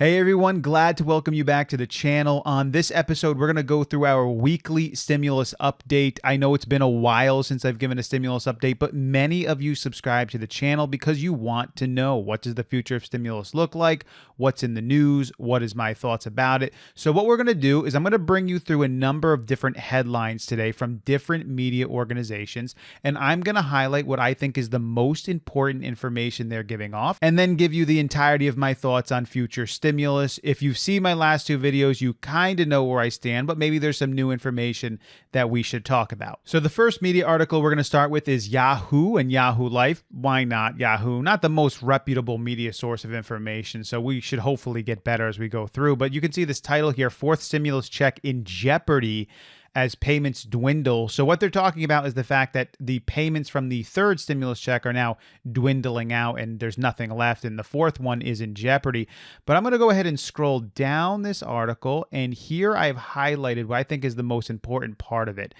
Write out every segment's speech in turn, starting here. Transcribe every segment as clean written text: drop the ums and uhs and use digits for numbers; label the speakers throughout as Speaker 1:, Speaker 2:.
Speaker 1: Hey everyone, glad to welcome you back to the channel. On this episode, we're going to go through our weekly stimulus update. I know it's been a while since I've given a stimulus update, but many of you subscribe to the channel because you want to know, what does the future of stimulus look like? What's in the news? What is my thoughts about it? So what we're going to do is I'm going to bring you through a number of different headlines today from different media organizations, and I'm going to highlight what I think is the most important information they're giving off, and then give you the entirety of my thoughts on future stimulus. If you've seen my last two videos, you kind of know where I stand, but maybe there's some new information that we should talk about. So the first media article we're going to start with is Yahoo and Yahoo Life. Why not Yahoo? Not the most reputable media source of information, so we should hopefully get better as we go through. But you can see this title here, Fourth Stimulus Check in Jeopardy as payments dwindle. So what they're talking about is the fact that the payments from the third stimulus check are now dwindling out and there's nothing left, and the fourth one is in jeopardy. But I'm going to go ahead and scroll down this article, and here I've highlighted what I think is the most important part of it.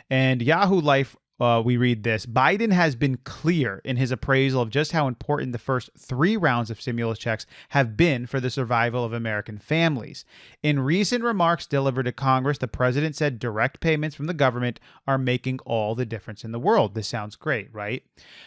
Speaker 1: And Yahoo Life, we read this: Biden has been clear in his appraisal of just how important the first 3 rounds of stimulus checks have been for the survival of American families. In recent remarks delivered to Congress, the president said direct payments from the government are making all the difference in the world. This sounds great, right?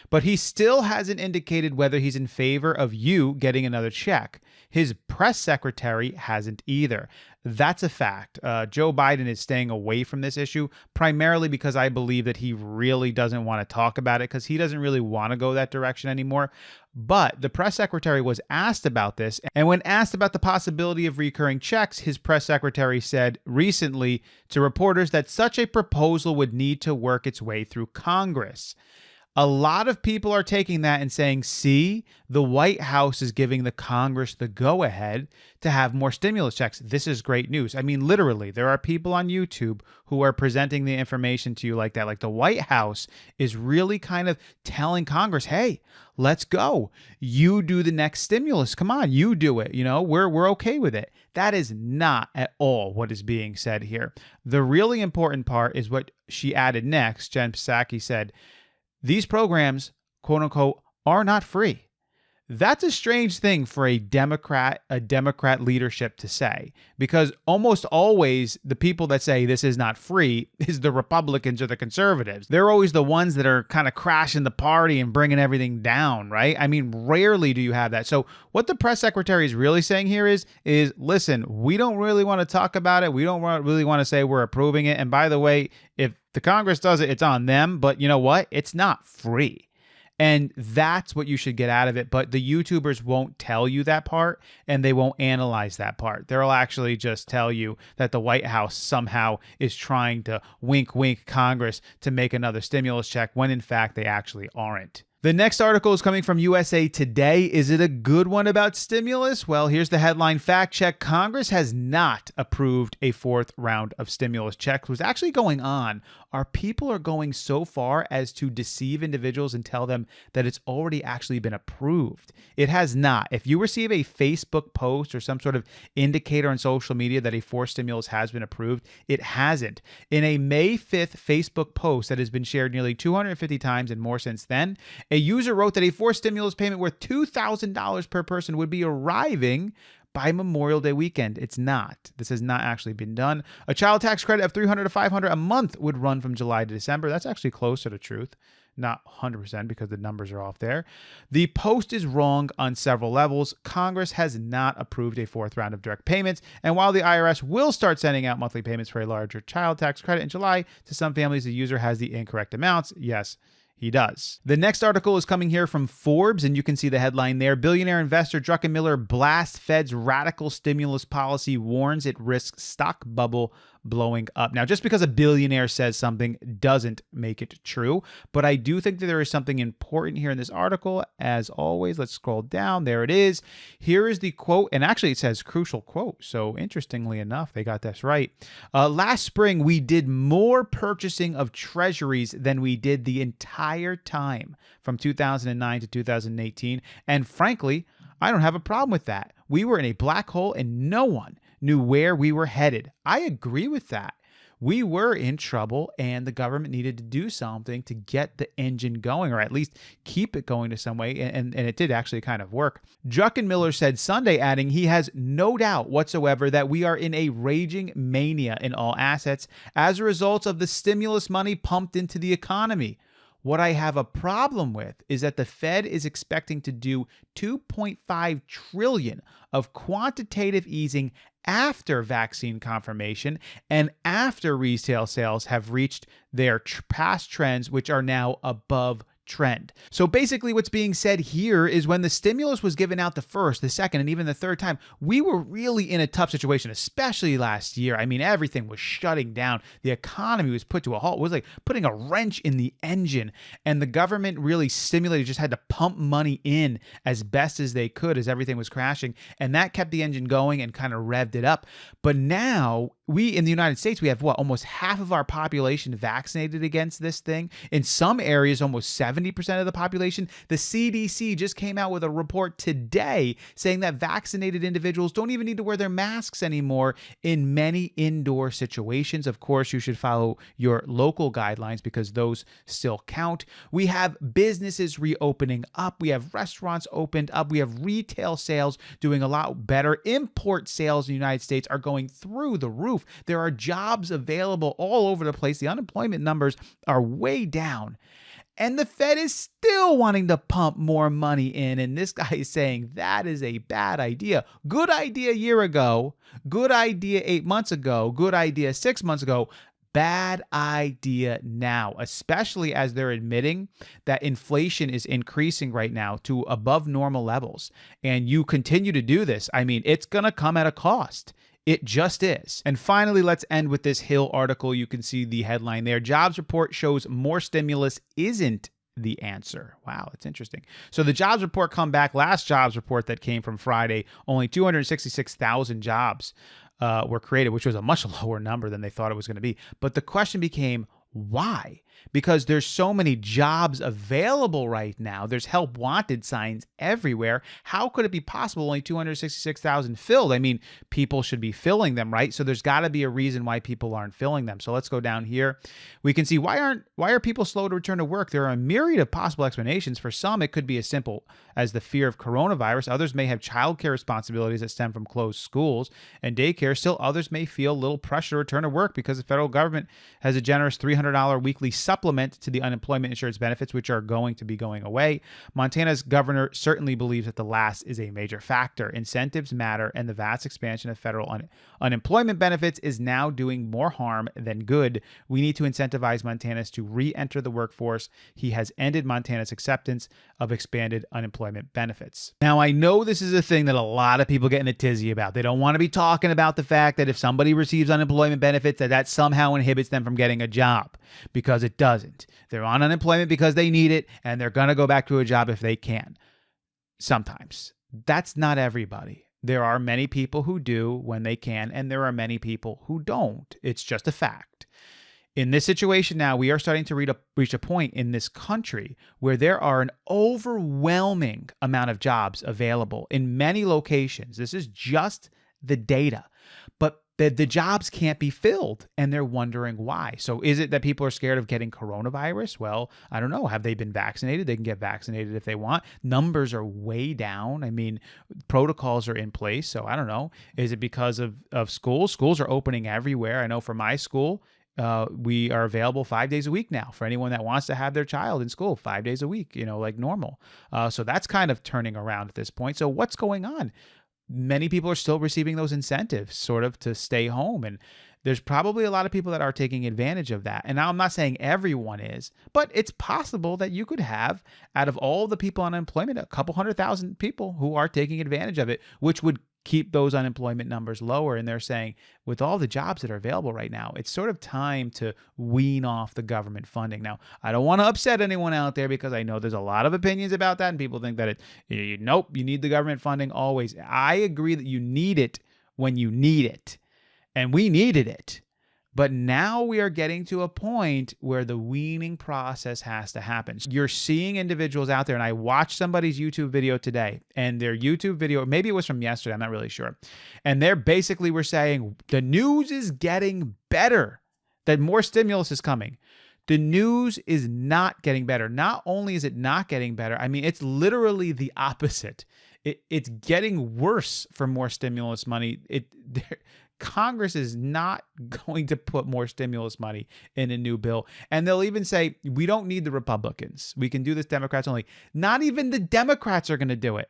Speaker 1: But he still hasn't indicated whether he's in favor of you getting another check. His press secretary hasn't either. That's a fact. Joe Biden is staying away from this issue, primarily because I believe that he really doesn't want to talk about it because he doesn't really want to go that direction anymore. But the press secretary was asked about this, and when asked about the possibility of recurring checks, his press secretary said recently to reporters that such a proposal would need to work its way through Congress. A lot of people are taking that and saying, see, the White House is giving the Congress the go-ahead to have more stimulus checks. This is great news. I mean, literally, there are people on YouTube who are presenting the information to you like that. Like the White House is really kind of telling Congress, hey, let's go. You do the next stimulus. Come on, you do it. You know, we're okay with it. That is not at all what is being said here. The really important part is what she added next. Jen Psaki said, these programs, quote unquote, are not free. That's a strange thing for a Democrat leadership to say, because almost always the people that say this is not free is the Republicans or the conservatives. They're always the ones that are kind of crashing the party and bringing everything down, right? I mean, rarely do you have that. So what the press secretary is really saying here is listen, we don't really want to talk about it. We don't really want to say we're approving it. And by the way, if the Congress does it, it's on them. But you know what? It's not free. And that's what you should get out of it. But the YouTubers won't tell you that part, and they won't analyze that part. They'll actually just tell you that the White House somehow is trying to wink, wink Congress to make another stimulus check when in fact they actually aren't. The next article is coming from USA Today. Is it a good one about stimulus? Well, here's the headline. Fact check. Congress has not approved a 4th round of stimulus checks. What's actually going on are people are going so far as to deceive individuals and tell them that it's already actually been approved. It has not. If you receive a Facebook post or some sort of indicator on social media that a 4th stimulus has been approved, it hasn't. In a May 5th Facebook post that has been shared nearly 250 times and more since then, a user wrote that a 4th stimulus payment worth $2,000 per person would be arriving by Memorial Day weekend. It's not. This has not actually been done. A child tax credit of $300 to $500 a month would run from July to December. That's actually closer to truth. Not 100% because the numbers are off there. The post is wrong on several levels. Congress has not approved a 4th round of direct payments. And while the IRS will start sending out monthly payments for a larger child tax credit in July, to some families, the user has the incorrect amounts. Yes, he does. The next article is coming here from Forbes, and you can see the headline there. Billionaire investor Druckenmiller blasts Fed's radical stimulus policy, warns it risks stock bubble blowing up. Now, just because a billionaire says something doesn't make it true, but I do think that there is something important here in this article. As always, let's scroll down. There it is. Here is the quote, and actually it says crucial quote. So interestingly enough, they got this right. Last spring, we did more purchasing of treasuries than we did the entire time from 2009 to 2018. And frankly, I don't have a problem with that. We were in a black hole and no one knew where we were headed. I agree with that. we were in trouble and the government needed to do something to get the engine going, or at least keep it going to some way. And it did actually kind of work. Druckenmiller said Sunday, adding he has no doubt whatsoever that we are in a raging mania in all assets as a result of the stimulus money pumped into the economy. What I have a problem with is that the Fed is expecting to do $2.5 trillion of quantitative easing after vaccine confirmation and after retail sales have reached their past trends, which are now above trend. So basically what's being said here is when the stimulus was given out the first, the second, and even the third time, we were really in a tough situation, especially last year. I mean, everything was shutting down. The economy was put to a halt. It was like putting a wrench in the engine, and the government really stimulated, just had to pump money in as best as they could as everything was crashing, and that kept the engine going and kind of revved it up. But now we in the United States, we have almost half of our population vaccinated against this thing. In some areas, almost 70% of the population. The CDC just came out with a report today saying that vaccinated individuals don't even need to wear their masks anymore in many indoor situations. Of course, you should follow your local guidelines because those still count. We have businesses reopening up. We have restaurants opened up. We have retail sales doing a lot better. Import sales in the United States are going through the roof. There are jobs available all over the place. The unemployment numbers are way down. And the Fed is still wanting to pump more money in. And this guy is saying that is a bad idea. Good idea a year ago. Good idea 8 months ago. Good idea 6 months ago. Bad idea now, especially as they're admitting that inflation is increasing right now to above normal levels. And you continue to do this, I mean, it's going to come at a cost. It just is. And finally, let's end with this Hill article. You can see the headline there. Jobs report shows more stimulus isn't the answer. Wow, that's interesting. So the jobs report come back. Last jobs report that came from Friday, only 266,000 jobs were created, which was a much lower number than they thought it was going to be. But the question became, why? Because there's so many jobs available right now. There's help wanted signs everywhere. How could it be possible only 266,000 filled? I mean, people should be filling them, right? So there's got to be a reason why people aren't filling them. So let's go down here. We can see why are people slow to return to work? There are a myriad of possible explanations. For some, it could be as simple as the fear of coronavirus. Others may have childcare responsibilities that stem from closed schools and daycare. Still, others may feel a little pressure to return to work because the federal government has a generous $300 weekly supplement to the unemployment insurance benefits, which are going to be going away. Montana's governor certainly believes that the last is a major factor. Incentives matter, and the vast expansion of federal unemployment benefits is now doing more harm than good. We need to incentivize Montanans to re-enter the workforce. He has ended Montana's acceptance of expanded unemployment benefits. Now, I know this is a thing that a lot of people get in a tizzy about. They don't want to be talking about the fact that if somebody receives unemployment benefits, that somehow inhibits them from getting a job, because it doesn't. They're on unemployment because they need it, and they're going to go back to a job if they can. Sometimes. That's not everybody. There are many people who do when they can, and there are many people who don't. It's just a fact. In this situation now, we are starting to reach a point in this country where there are an overwhelming amount of jobs available in many locations. This is just the data. But the jobs can't be filled, and they're wondering why. So is it that people are scared of getting coronavirus? Well, I don't know. Have they been vaccinated? They can get vaccinated if they want. Numbers are way down. I mean, protocols are in place. So I don't know. Is it because of schools? Schools are opening everywhere. I know for my school, we are available 5 days a week now for anyone that wants to have their child in school 5 days a week, like normal. So that's kind of turning around at this point. So what's going on? Many people are still receiving those incentives sort of to stay home. And there's probably a lot of people that are taking advantage of that. And now I'm not saying everyone is, but it's possible that you could have, out of all the people on unemployment, a couple 100,000 people who are taking advantage of it, which would keep those unemployment numbers lower. And they're saying, with all the jobs that are available right now, it's sort of time to wean off the government funding. Now, I don't want to upset anyone out there because I know there's a lot of opinions about that, and people think that nope, you need the government funding always. I agree that you need it when you need it, and we needed it. But now we are getting to a point where the weaning process has to happen. You're seeing individuals out there, and I watched somebody's YouTube video today, and their YouTube video, maybe it was from yesterday, I'm not really sure. And they're basically were saying, the news is getting better. that more stimulus is coming. The news is not getting better. Not only is it not getting better, I mean, it's literally the opposite. It's getting worse for more stimulus money. Congress is not going to put more stimulus money in a new bill. And they'll even say, we don't need the Republicans. We can do this Democrats only. Not even the Democrats are going to do it.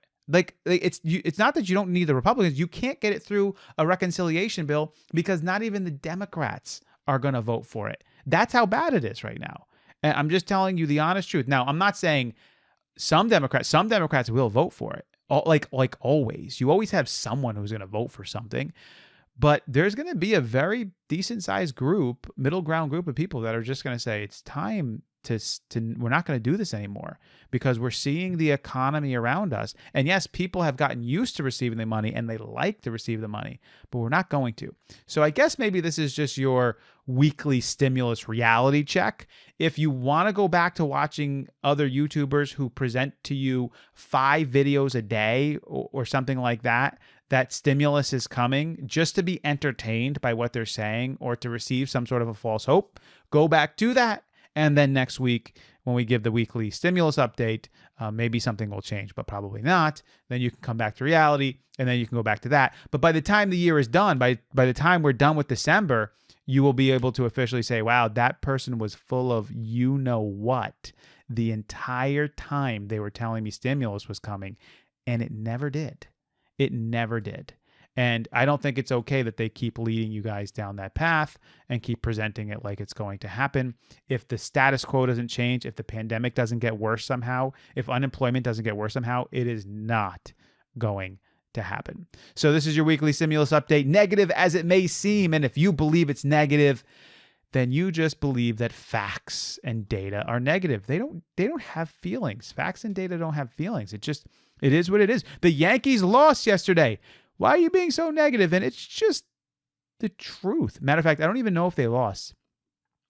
Speaker 1: It's not that you don't need the Republicans. You can't get it through a reconciliation bill because not even the Democrats are going to vote for it. That's how bad it is right now. And I'm just telling you the honest truth. Now, I'm not saying some Democrats will vote for it. Like always. You always have someone who's going to vote for something. But there's going to be a very decent sized group, middle ground group of people that are just going to say it's time to we're not going to do this anymore because we're seeing the economy around us. And yes, people have gotten used to receiving the money and they like to receive the money, but we're not going to. So I guess maybe this is just your weekly stimulus reality check. If you want to go back to watching other YouTubers who present to you 5 videos a day or something like that, that stimulus is coming just to be entertained by what they're saying or to receive some sort of a false hope, go back to that. And then next week, when we give the weekly stimulus update, maybe something will change, but probably not. Then you can come back to reality, and then you can go back to that. But by the time the year is done, by the time we're done with December, you will be able to officially say, wow, that person was full of you-know-what the entire time they were telling me stimulus was coming, and it never did. It never did. And I don't think it's okay that they keep leading you guys down that path and keep presenting it like it's going to happen. If the status quo doesn't change, if the pandemic doesn't get worse somehow, if unemployment doesn't get worse somehow, it is not going to happen. So this is your weekly stimulus update, negative as it may seem. And if you believe it's negative, then you just believe that facts and data are negative. They don't have feelings. Facts and data don't have feelings. It is what it is. The Yankees lost yesterday. Why are you being so negative? And it's just the truth. Matter of fact, I don't even know if they lost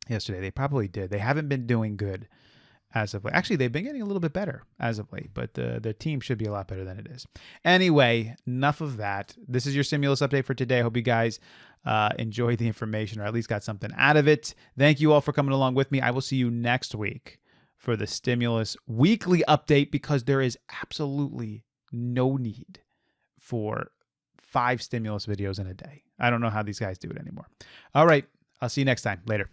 Speaker 1: yesterday. They probably did. They haven't been doing good as of late. Actually, they've been getting a little bit better as of late, but the team should be a lot better than it is. Anyway, enough of that. This is your stimulus update for today. I hope you guys enjoyed the information or at least got something out of it. Thank you all for coming along with me. I will see you next week for the stimulus weekly update because there is absolutely no need for 5 stimulus videos in a day. I don't know how these guys do it anymore. All right. I'll see you next time. Later.